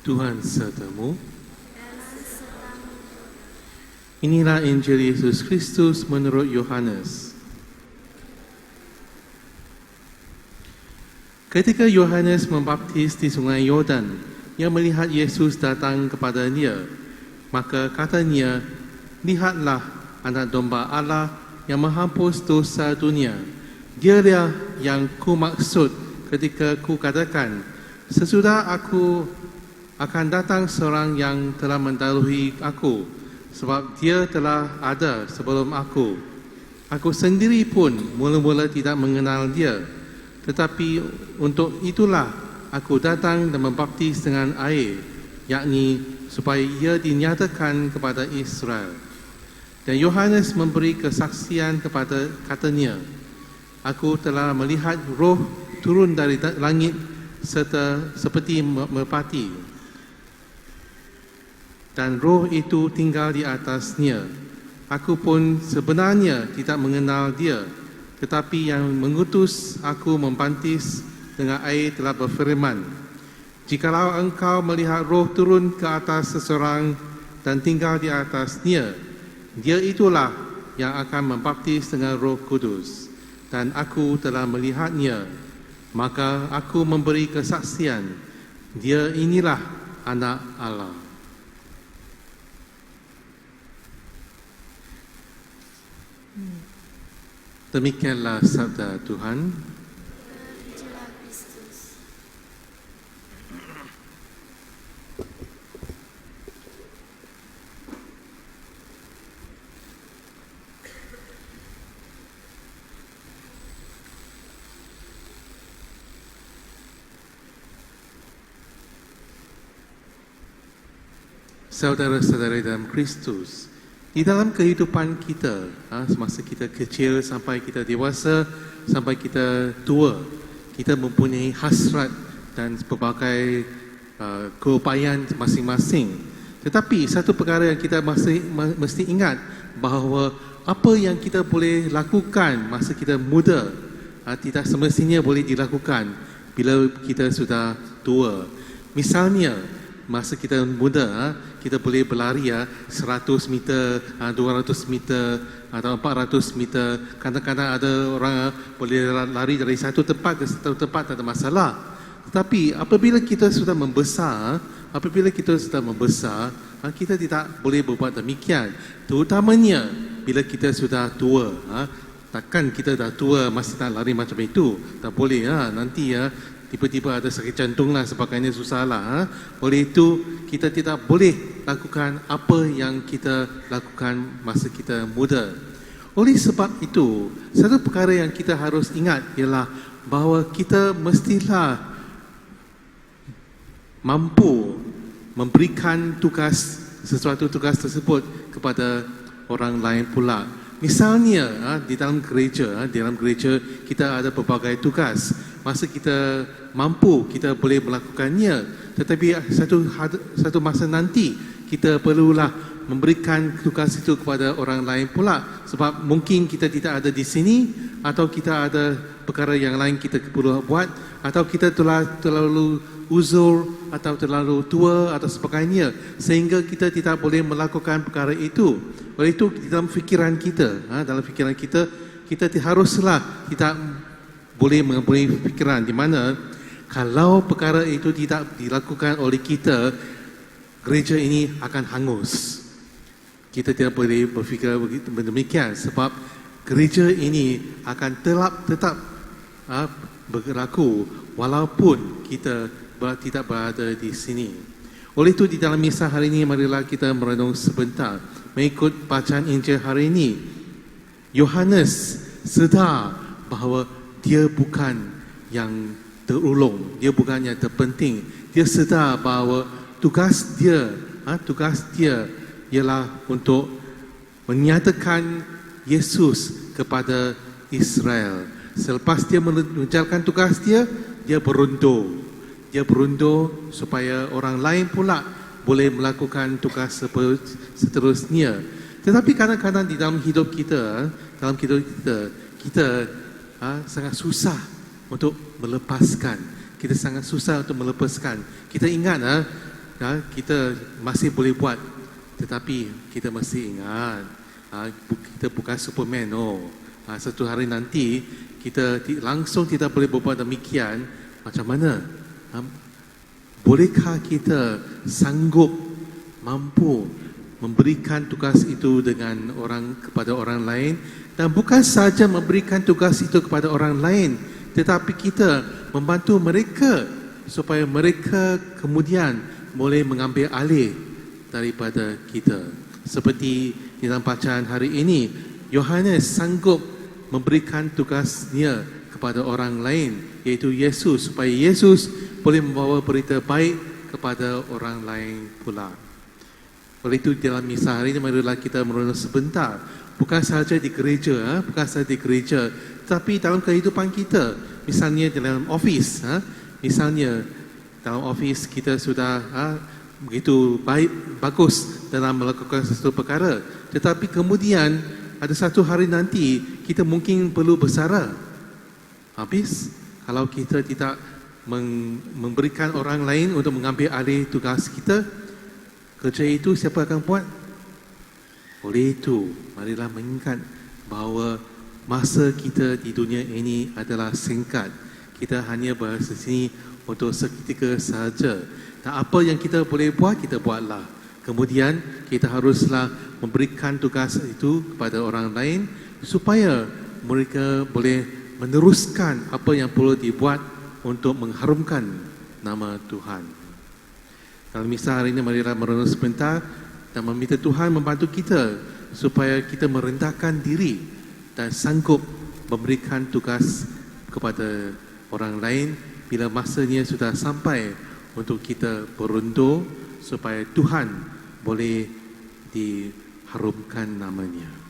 Tuhan sertamu. Inilah Injil Yesus Kristus menurut Yohanes. Ketika Yohanes membaptis di Sungai Yordan, ia melihat Yesus datang kepadanya. Maka katanya, "Lihatlah anak domba Allah yang menghapus dosa dunia. Dialah yang ku maksud ketika ku katakan, sesudah aku akan datang seorang yang telah mendahului aku, sebab dia telah ada sebelum aku. Aku sendiri pun mula-mula tidak mengenal dia. Tetapi untuk itulah aku datang dan membaptis dengan air, yakni supaya ia dinyatakan kepada Israel." Dan Yohanes memberi kesaksian katanya, "Aku telah melihat roh turun dari langit serta seperti merpati. Dan roh itu tinggal di atasnya. Aku pun sebenarnya tidak mengenal dia, tetapi yang mengutus aku membaptis dengan air telah berfirman, jikalau engkau melihat roh turun ke atas seseorang dan tinggal di atasnya, dia itulah yang akan membaptis dengan Roh Kudus. Dan aku telah melihatnya, maka aku memberi kesaksian, dia inilah anak Allah." Demikianlah sabda Tuhan. Saudara-saudara dalam Kristus, di dalam kehidupan kita, semasa kita kecil sampai kita dewasa, sampai kita tua, kita mempunyai hasrat dan pelbagai keupayaan masing-masing. Tetapi satu perkara yang kita mesti ingat, bahawa apa yang kita boleh lakukan masa kita muda, tidak semestinya boleh dilakukan bila kita sudah tua. Misalnya, masa kita muda, kita boleh berlari 100 meter, 200 meter atau 400 meter. Kadang-kadang ada orang boleh lari dari satu tempat ke satu tempat, tak ada masalah. Tetapi apabila kita sudah membesar, kita tidak boleh berbuat demikian. Terutamanya bila kita sudah tua. Takkan kita dah tua masih nak lari macam itu. Tak boleh, nanti tiba-tiba ada sakit jantung lah, sebagainya susah lah. Oleh itu, kita tidak boleh lakukan apa yang kita lakukan masa kita muda. Oleh sebab itu, satu perkara yang kita harus ingat ialah bahawa kita mestilah mampu memberikan sesuatu tugas tersebut kepada orang lain pula. Misalnya, di dalam gereja kita ada pelbagai tugas. Masa kita mampu, kita boleh melakukannya. Tetapi satu masa nanti, kita perlulah memberikan tugas itu kepada orang lain pula. Sebab mungkin kita tidak ada di sini, atau kita ada perkara yang lain kita perlu buat, atau kita terlalu uzur, atau terlalu tua, atau sebagainya, sehingga kita tidak boleh melakukan perkara itu. Oleh itu, dalam fikiran kita, kita haruslah kita boleh mempunyai fikiran di mana kalau perkara itu tidak dilakukan oleh kita, gereja ini akan hangus. Kita tidak boleh berfikir demikian, sebab gereja ini akan tetap berlaku walaupun kita tidak berada di sini. Oleh itu, di dalam misa hari ini, marilah kita merenung sebentar mengikut bacaan Injil hari ini. Yohanes sedar bahawa dia bukan yang terulung, dia bukan yang terpenting. Dia sedar bahawa tugas dia ialah untuk menyatakan Yesus kepada Israel. Selepas dia menjalankan tugas dia berundur. Dia berundur supaya orang lain pula boleh melakukan tugas seterusnya. Tetapi kadang-kadang di dalam hidup kita, kita sangat susah untuk melepaskan. Kita ingat, kita masih boleh buat, tetapi kita mesti ingat, kita bukan Superman. Satu hari nanti kita langsung tidak boleh berbuat demikian. Macam mana? Bolehkah kita sanggup, mampu memberikan tugas itu kepada orang lain, dan bukan saja memberikan tugas itu kepada orang lain, tetapi kita membantu mereka supaya mereka kemudian boleh mengambil alih daripada kita. Seperti dalam bacaan hari ini, Yohanes sanggup memberikan tugasnya kepada orang lain, iaitu Yesus, supaya Yesus boleh membawa berita baik kepada orang lain pula. Oleh itu dalam misa hari ini, marilah kita merenung sebentar, bukan sahaja di gereja, tapi dalam kehidupan kita. Misalnya dalam office, misalnya dalam office kita sudah begitu bagus dalam melakukan sesuatu perkara, tetapi kemudian ada satu hari nanti kita mungkin perlu bersara. Habis kalau kita tidak memberikan orang lain untuk mengambil alih tugas kita, kerja itu siapa akan buat? Oleh itu, marilah mengingat bahawa masa kita di dunia ini adalah singkat. Kita hanya berada di sini untuk seketika sahaja. Dan apa yang kita boleh buat, kita buatlah. Kemudian kita haruslah memberikan tugas itu kepada orang lain supaya mereka boleh meneruskan apa yang perlu dibuat untuk mengharumkan nama Tuhan. Dalam misa hari ini, marilah merenung sebentar dan meminta Tuhan membantu kita supaya kita merendahkan diri dan sanggup memberikan tugas kepada orang lain bila masanya sudah sampai untuk kita berundur supaya Tuhan boleh diharumkan namanya.